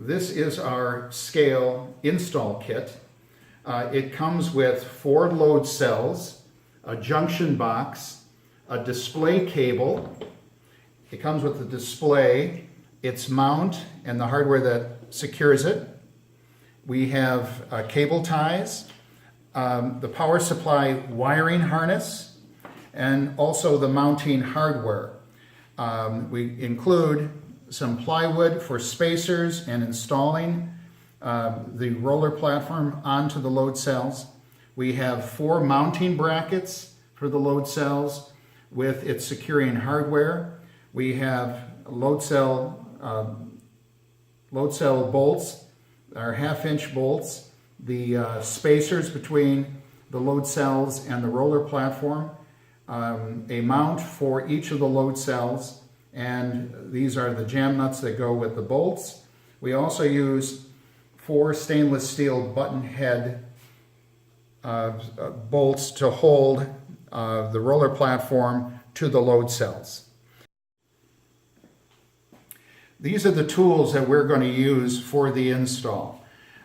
This is our scale install kit. It comes with 4 load cells, a junction box, a display cable. It comes with the display, its mount, and the hardware that secures it. We have cable ties, the power supply wiring harness, and also the mounting hardware. We include some plywood for spacers and installing the roller platform onto the load cells. We have 4 mounting brackets for the load cells with its securing hardware. We have load cell bolts, our 1/2-inch bolts, the spacers between the load cells and the roller platform, a mount for each of the load cells, and these are the jam nuts that go with the bolts. We also use 4 stainless steel button head bolts to hold the roller platform to the load cells. These are the tools that we're going to use for the install.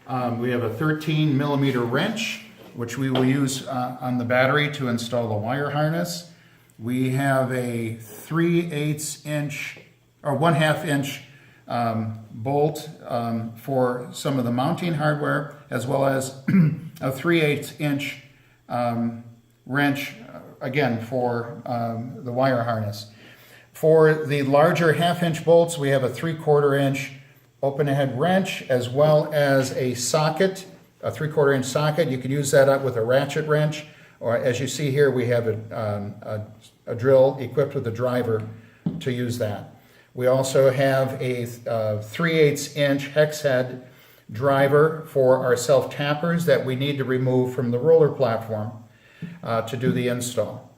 We have a 13mm wrench, which we will use on the battery to install the wire harness. We have a 3/8 inch or 1/2 inch bolt for some of the mounting hardware, as well as a 3/8 inch wrench, again, for the wire harness. For the larger 1/2 inch bolts, we have a 3/4 inch open head wrench, as well as a socket, a 3/4 inch socket. You can use that up with a ratchet wrench, or as you see here, we have a drill equipped with a driver to use that. We also have a 3/8 inch hex head driver for our self tappers that we need to remove from the roller platform to do the install.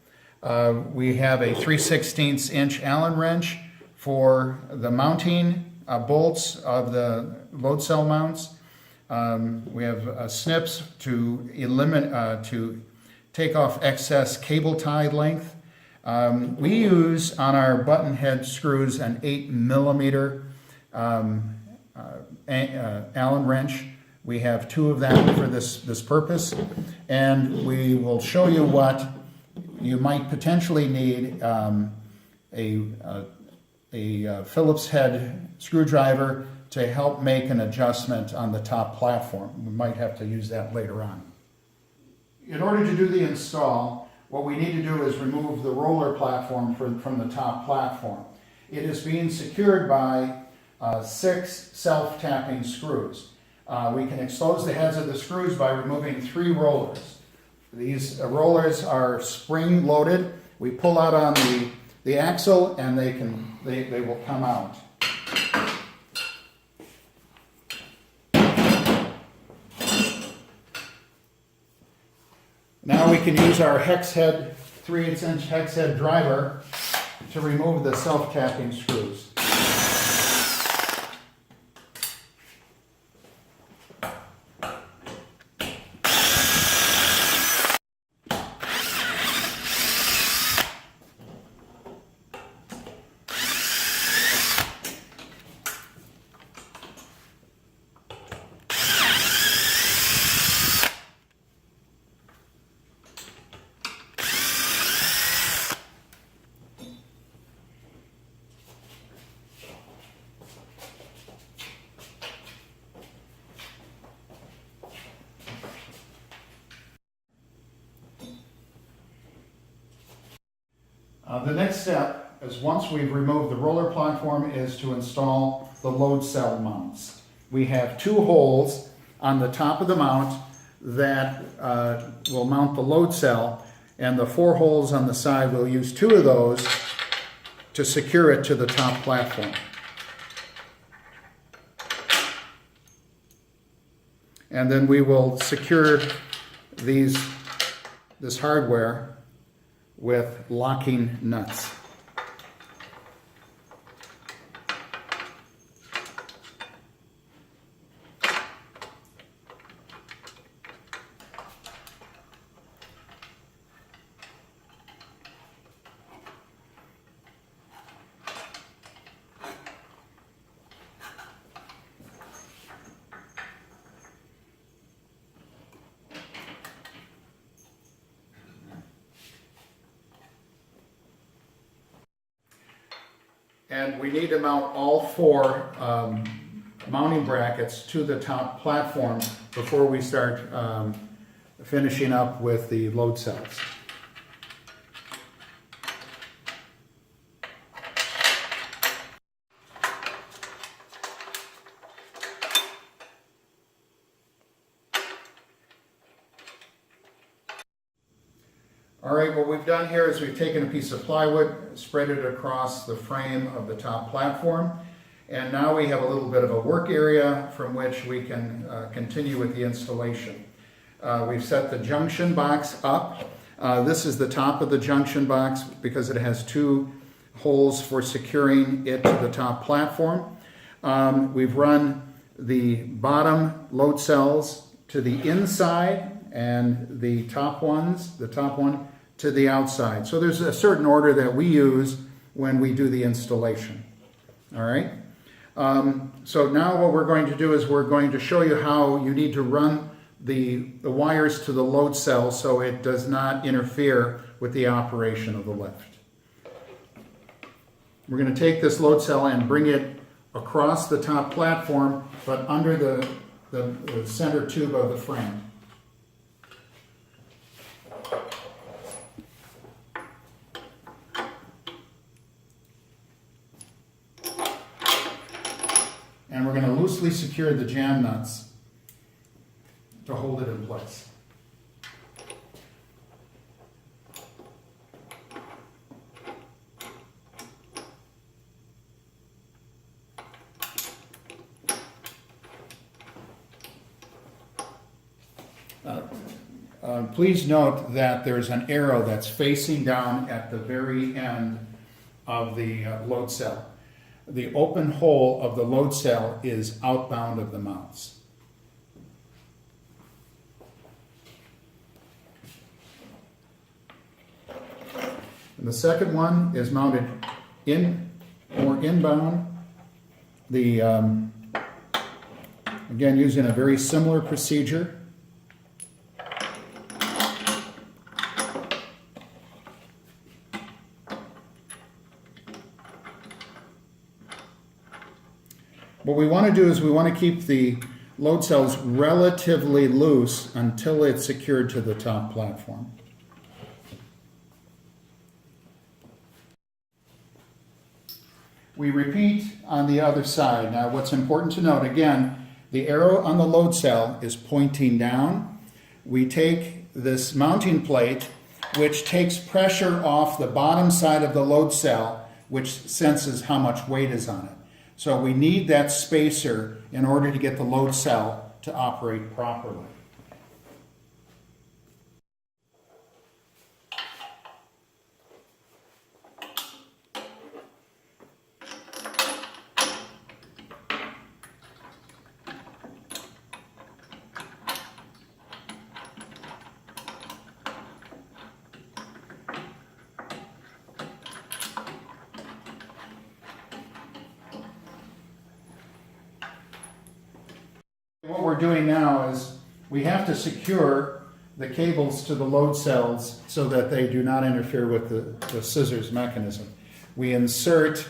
We have a 3/16 inch Allen wrench for the mounting bolts of the load cell mounts. We have snips to eliminate, to take off excess cable tie length. We use on our button head screws an 8mm Allen wrench. We have 2 of them for this purpose, and we will show you what you might potentially need a Phillips head screwdriver to help make an adjustment on the top platform. We might have to use that later on. In order to do the install, what we need to do is remove the roller platform from the top platform. It is being secured by 6 self-tapping screws. We can expose the heads of the screws by removing 3 rollers. These rollers are spring-loaded. We pull out on the axle, and they will come out. Now we can use our hex head, 3/8 inch hex head driver to remove the self-tapping screws. The next step is, once we've removed the roller platform, is to install the load cell mounts. We have 2 holes on the top of the mount that will mount the load cell, and the 4 holes on the side, we'll use 2 of those to secure it to the top platform. And then we will secure this hardware with locking nuts. And we need to mount all four mounting brackets to the top platform before we start finishing up with the load cells. All right, what we've done here is we've taken a piece of plywood, spread it across the frame of the top platform, and now we have a little bit of a work area from which we can continue with the installation. We've set the junction box up. This is the top of the junction box because it has two holes for securing it to the top platform. We've run the bottom load cells to the inside and the top one to the outside. So there's a certain order that we use when we do the installation. All right. So now what we're going to do is we're going to show you how you need to run the wires to the load cell so it does not interfere with the operation of the lift. We're going to take this load cell and bring it across the top platform, but under the center tube of the frame. And we're going to loosely secure the jam nuts to hold it in place. Please note that there's an arrow that's facing down at the very end of the load cell. The open hole of the load cell is outbound of the mounts. And the second one is mounted in or inbound. The again, using a very similar procedure. What we want to do is we want to keep the load cells relatively loose until it's secured to the top platform. We repeat on the other side. Now what's important to note, again, the arrow on the load cell is pointing down. We take this mounting plate, which takes pressure off the bottom side of the load cell, which senses how much weight is on it. So we need that spacer in order to get the load cell to operate properly. What we're doing now is we have to secure the cables to the load cells so that they do not interfere with the scissors mechanism. We insert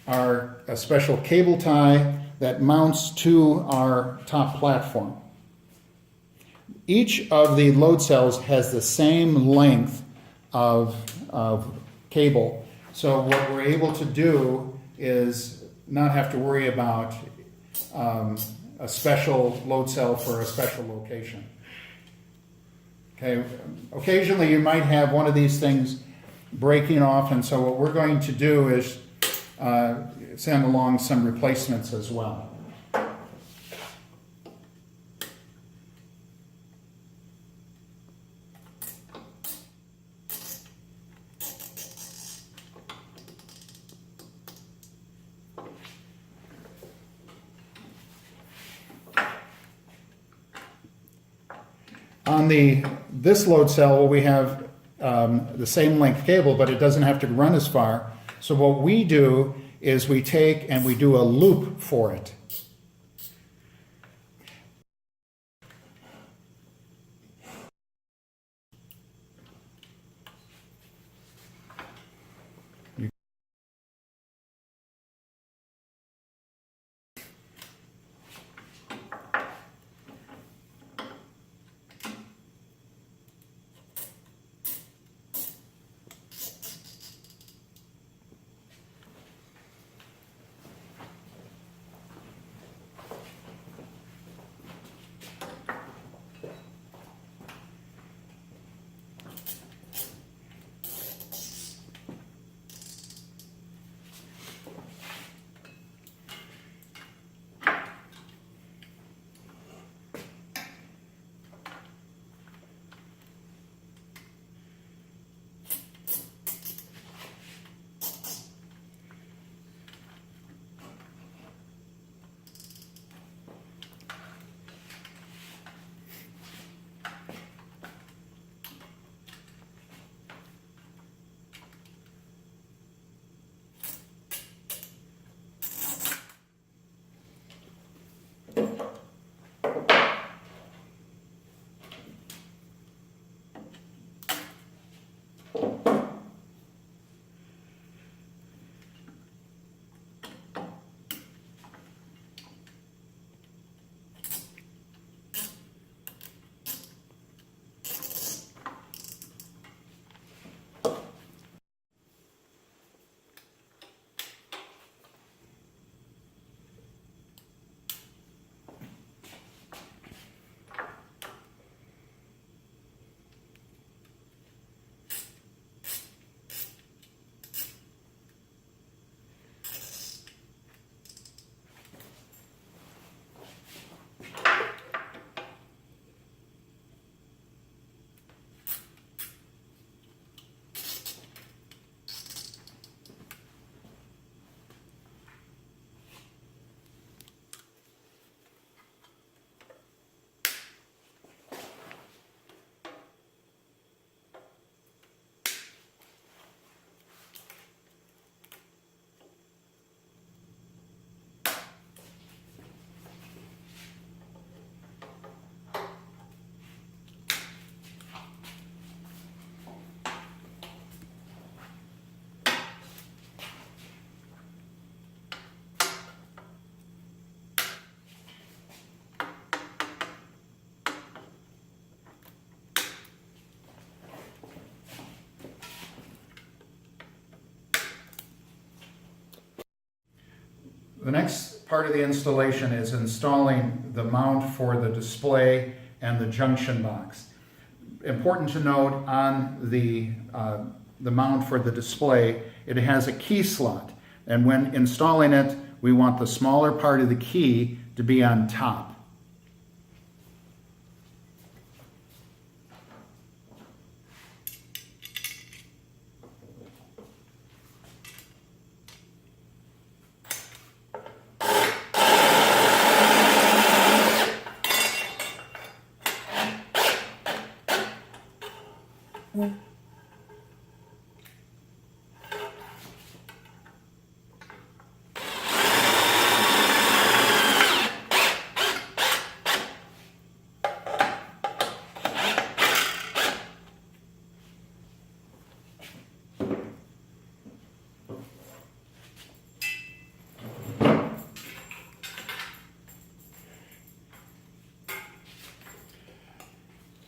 a special cable tie that mounts to our top platform. Each of the load cells has the same length of cable, so what we're able to do is not have to worry about a special load cell for a special location. Okay, occasionally you might have one of these things breaking off, and so what we're going to do is send along some replacements as well. On this load cell, we have the same length cable, but it doesn't have to run as far. So what we do is we take and we do a loop for it. The next part of the installation is installing the mount for the display and the junction box. Important to note on the mount for the display, it has a key slot, and when installing it, we want the smaller part of the key to be on top.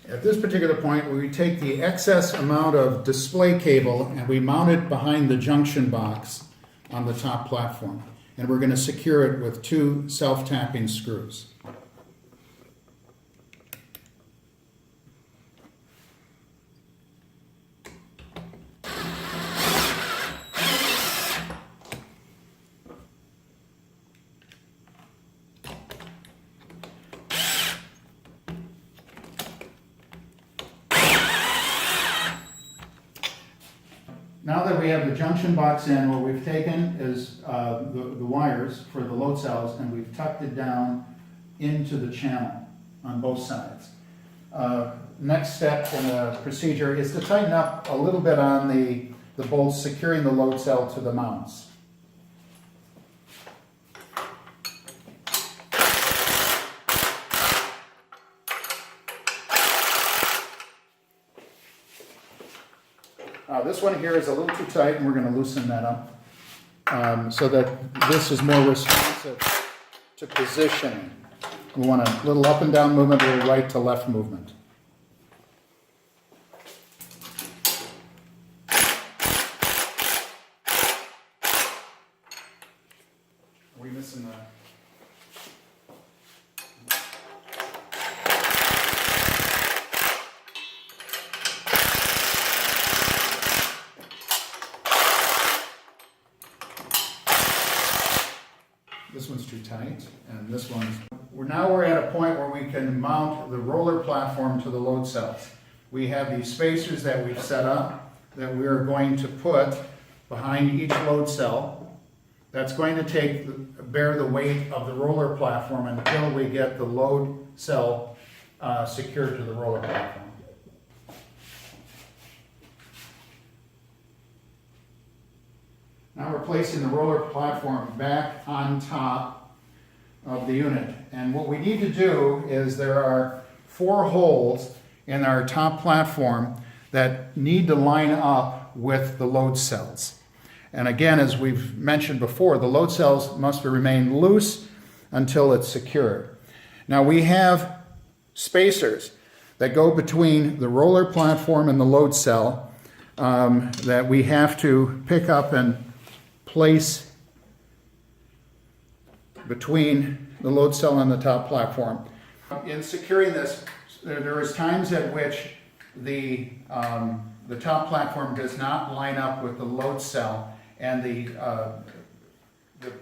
At this particular point, we take the excess amount of display cable and we mount it behind the junction box on the top platform. And we're going to secure it with 2 self-tapping screws. Now that we have the junction box in, what we've taken is the wires for the load cells and we've tucked it down into the channel on both sides. Next step in the procedure is to tighten up a little bit on the bolts securing the load cell to the mounts. This one here is a little too tight, and we're going to loosen that up so that this is more responsive to positioning. We want a little up and down movement, a little right to left movement. Are we missing the... This one's too tight, and this one's... Now we're at a point where we can mount the roller platform to the load cells. We have these spacers that we've set up that we're going to put behind each load cell. That's going to bear the weight of the roller platform until we get the load cell secured to the roller platform. Now we're placing the roller platform back on top of the unit. And what we need to do is there are 4 holes in our top platform that need to line up with the load cells. And again, as we've mentioned before, the load cells must remain loose until it's secured. Now we have spacers that go between the roller platform and the load cell that we have to pick up and place between the load cell and the top platform. In securing this, there is times at which the top platform does not line up with the load cell, and the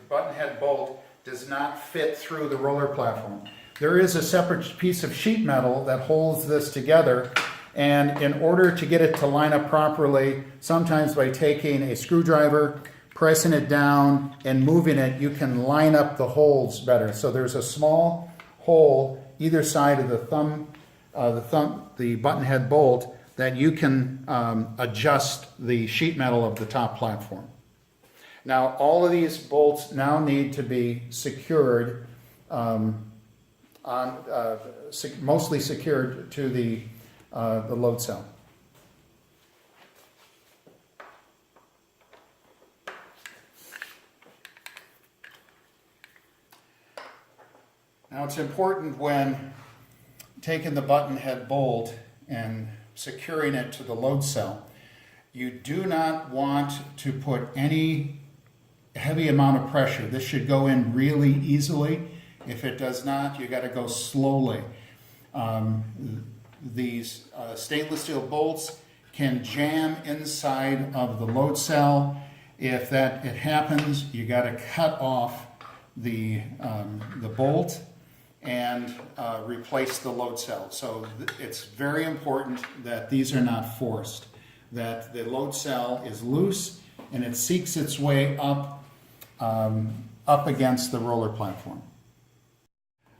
button head bolt does not fit through the roller platform. There is a separate piece of sheet metal that holds this together, and in order to get it to line up properly, sometimes by taking a screwdriver, pressing it down and moving it, you can line up the holes better. So there's a small hole either side of the button head bolt that you can adjust the sheet metal of the top platform. Now all of these bolts now need to be secured, mostly secured to the load cell. Now it's important when taking the button head bolt and securing it to the load cell, you do not want to put any heavy amount of pressure. This should go in really easily. If it does not, you got to go slowly. These stainless steel bolts can jam inside of the load cell. If it happens, you got to cut off the bolt and replace the load cell. So it's very important that these are not forced, that the load cell is loose and it seeks its way up against the roller platform.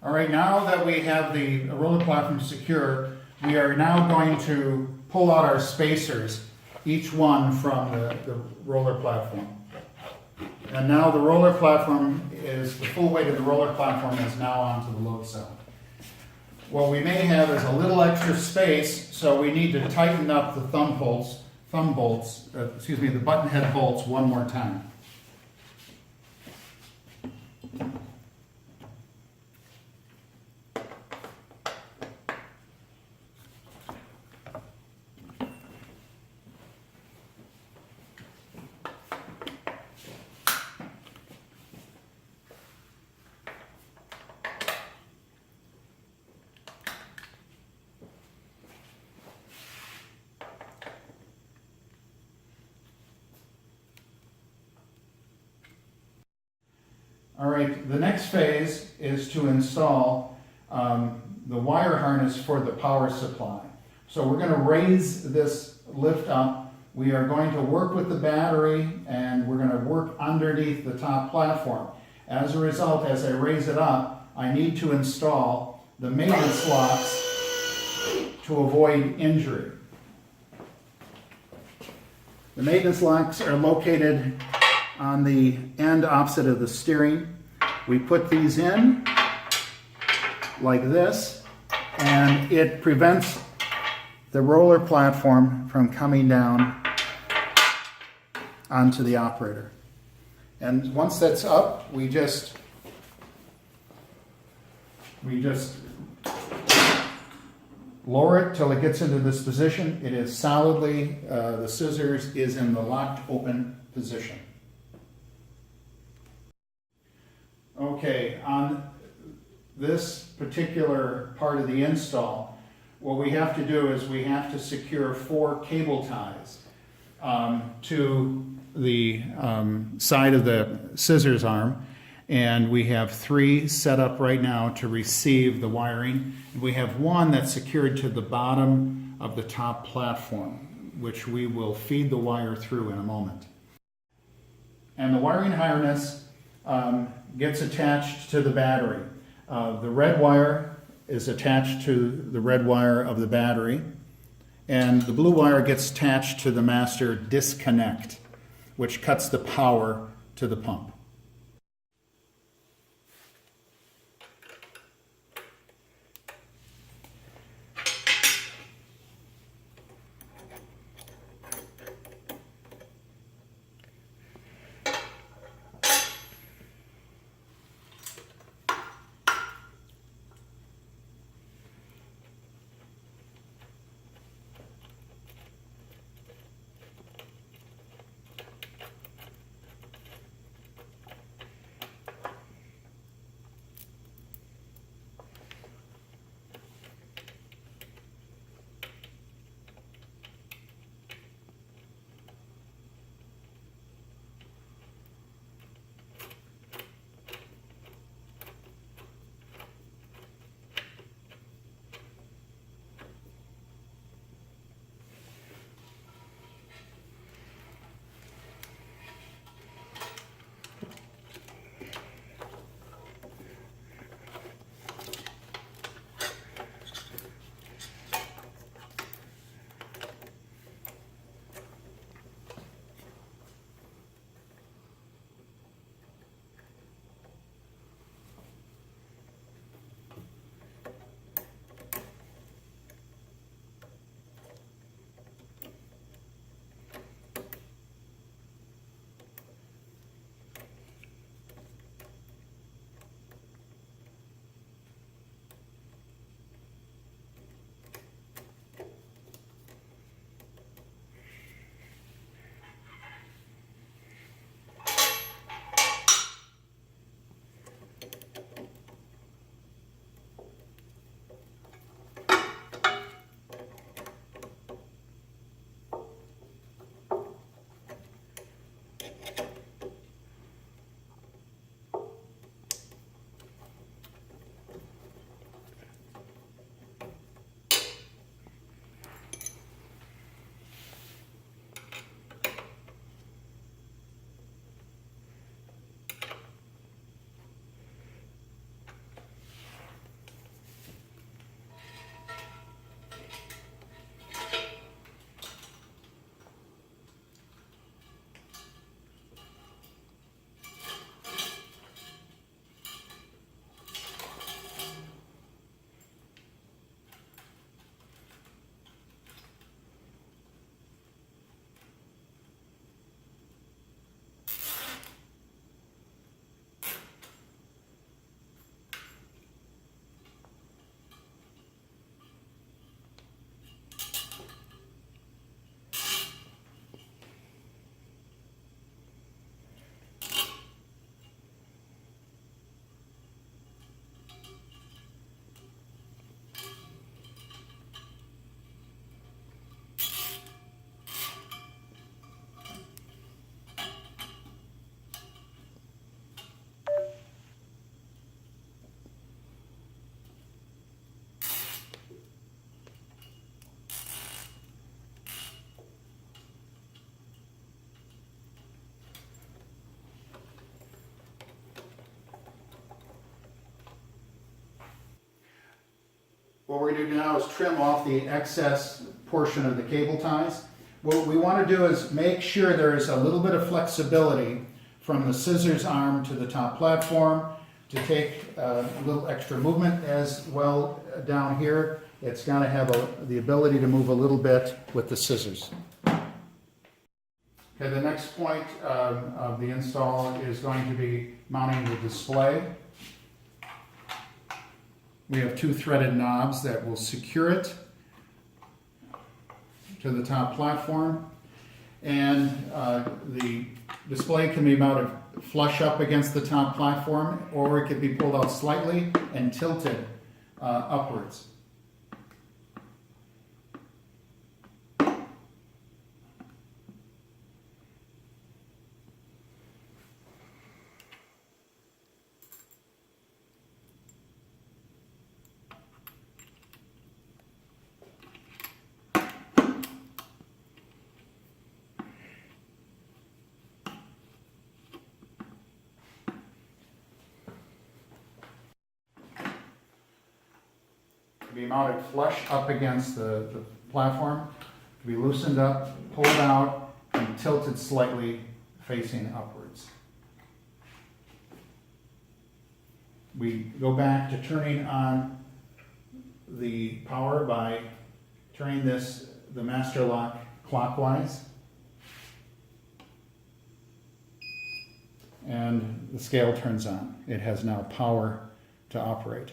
All right, now that we have the roller platform secure, we are now going to pull out our spacers, each one from the roller platform. And now the roller platform the full weight of the roller platform is now onto the load cell. What we may have is a little extra space, so we need to tighten up the the button head bolts one more time. All right, the next phase is to install the wire harness for the power supply. So we're going to raise this lift up. We are going to work with the battery and we're going to work underneath the top platform. As a result, as I raise it up, I need to install the maintenance locks to avoid injury. The maintenance locks are located on the end opposite of the steering. We put these in like this, and it prevents the roller platform from coming down onto the operator. And once that's up, we just lower it till it gets into this position. It is solidly, the scissors is in the locked open position. Okay, on this particular part of the install, what we have to do is we have to secure 4 cable ties to the side of the scissors arm, and we have 3 set up right now to receive the wiring. We have 1 that's secured to the bottom of the top platform, which we will feed the wire through in a moment. And the wiring harness gets attached to the battery. The red wire is attached to the red wire of the battery, and the blue wire gets attached to the master disconnect, which cuts the power to the pump. what we're going to do now is trim off the excess portion of the cable ties. What we want to do is make sure there is a little bit of flexibility from the scissors arm to the top platform to take a little extra movement as well down here. It's got to have the ability to move a little bit with the scissors. Okay, the next point of the install is going to be mounting the display. We have 2 threaded knobs that will secure it to the top platform, and the display can be mounted flush up against the top platform, or it could be pulled out slightly and tilted upwards. To be mounted flush up against the platform, to be loosened up, pulled out, and tilted slightly facing upwards. We go back to turning on the power by turning the master lock clockwise, and the scale turns on. It has now power to operate.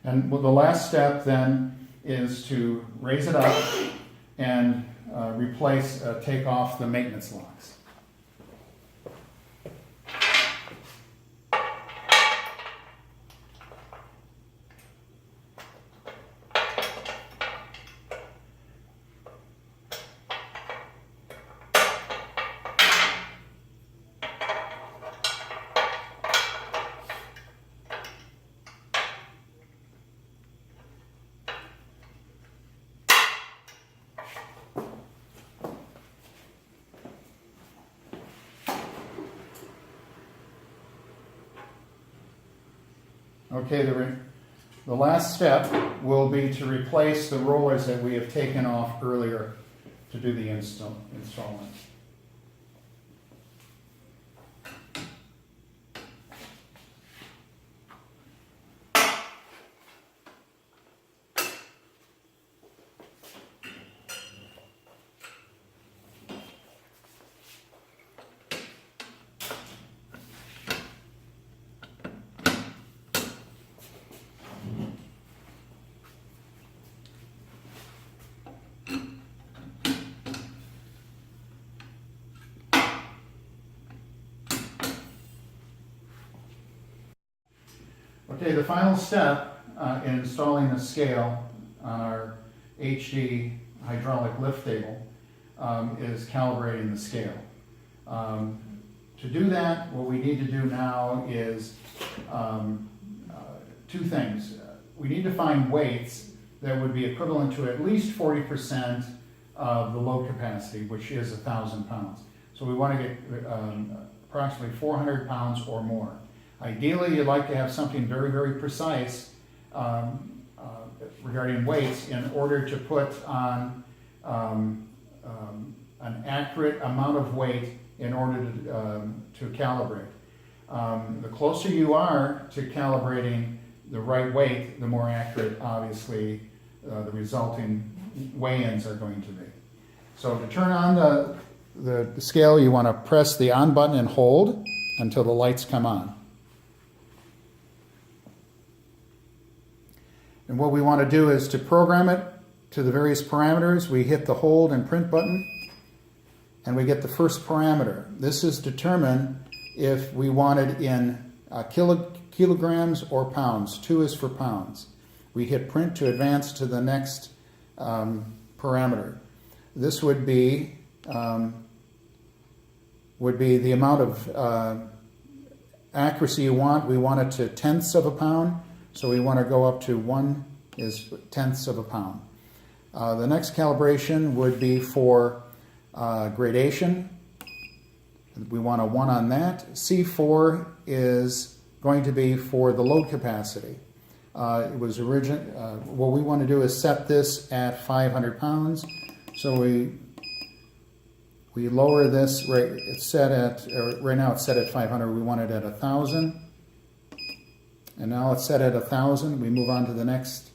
And well, the last step then is to raise it up and take off the maintenance locks. Okay, the last step will be to replace the rollers that we have taken off earlier to do the installment. Okay, the final step in installing the scale on our HD hydraulic lift table is calibrating the scale. To do that, what we need to do now is 2 things. We need to find weights that would be equivalent to at least 40% of the load capacity, which is 1,000 pounds. So we want to get approximately 400 pounds or more. Ideally, you'd like to have something very, very precise regarding weights in order to put on an accurate amount of weight in order to calibrate. The closer you are to calibrating the right weight, the more accurate, obviously, the resulting weigh-ins are going to be. So to turn on the scale, you want to press the on button and hold until the lights come on. And what we want to do is to program it to the various parameters. We hit the hold and print button, and we get the first parameter. This is determine if we want it in kilograms or pounds. 2 is for pounds. We hit print to advance to the next parameter. This would be the amount of accuracy you want. We want it to tenths of a pound. So we want to go up to 1 is tenths of a pound. The next calibration would be for gradation. We want a 1 on that. C4 is going to be for the load capacity. It was what we want to do is set this at 500 pounds. So we lower this, right, right now it's set at 500, we want it at 1,000. And now it's set at 1,000, we move on to the next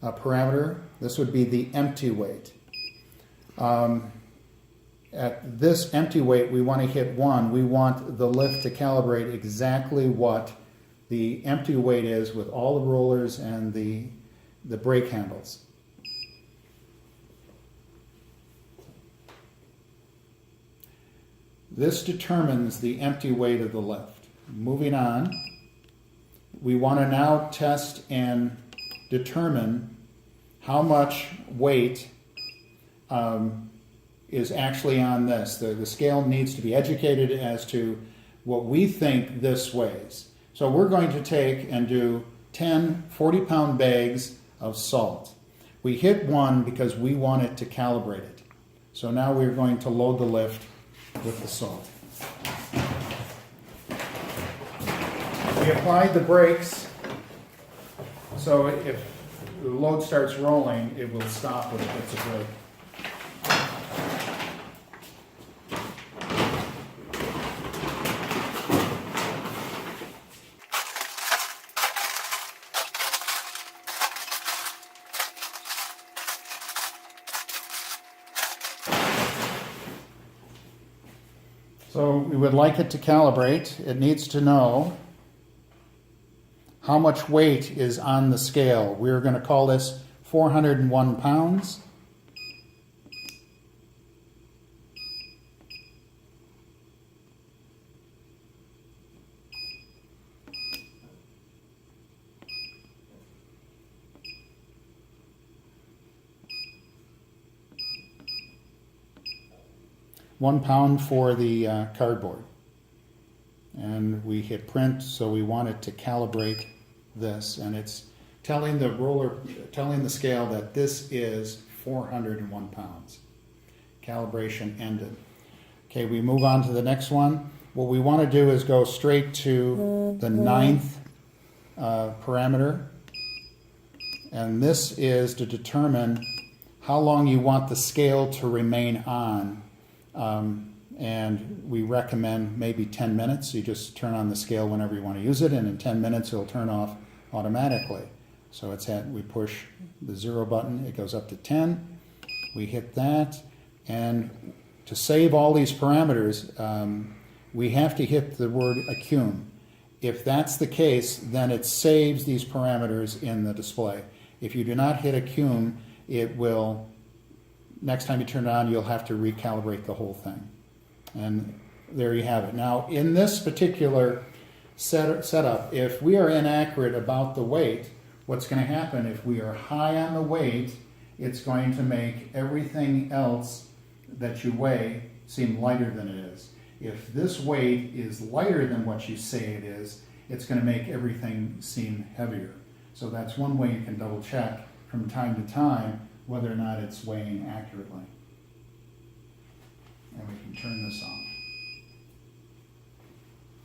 parameter. This would be the empty weight. At this empty weight, we want to hit 1. We want the lift to calibrate exactly what the empty weight is with all the rollers and the brake handles. This determines the empty weight of the lift. Moving on, we want to now test and determine how much weight is actually on this. The scale needs to be educated as to what we think this weighs. So we're going to take and do 10 40-pound bags of salt. We hit 1 because we want it to calibrate it. So now we're going to load the lift with the salt. We applied the brakes, so if the load starts rolling, it will stop when it hits a brake. So we would like it to calibrate. It needs to know how much weight is on the scale. We're going to call this 401 pounds. £1 for the cardboard. And we hit print, so we want it to calibrate this, and it's telling the scale that this is 401 pounds. Calibration ended. Okay, we move on to the next one. What we want to do is go straight to the 9th parameter, and this is to determine how long you want the scale to remain on. And we recommend maybe 10 minutes. You just turn on the scale whenever you want to use it, and in 10 minutes it'll turn off automatically. So we push the 0 button, it goes up to 10. We hit that, and to save all these parameters, we have to hit the word accum. If that's the case, then it saves these parameters in the display. If you do not hit accum, it will, next time you turn it on, you'll have to recalibrate the whole thing. And there you have it. Now, in this particular setup, if we are inaccurate about the weight, what's going to happen if we are high on the weight, it's going to make everything else that you weigh seem lighter than it is. If this weight is lighter than what you say it is, it's going to make everything seem heavier. So that's one way you can double check from time to time whether or not it's weighing accurately. And we can turn this on.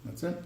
That's it.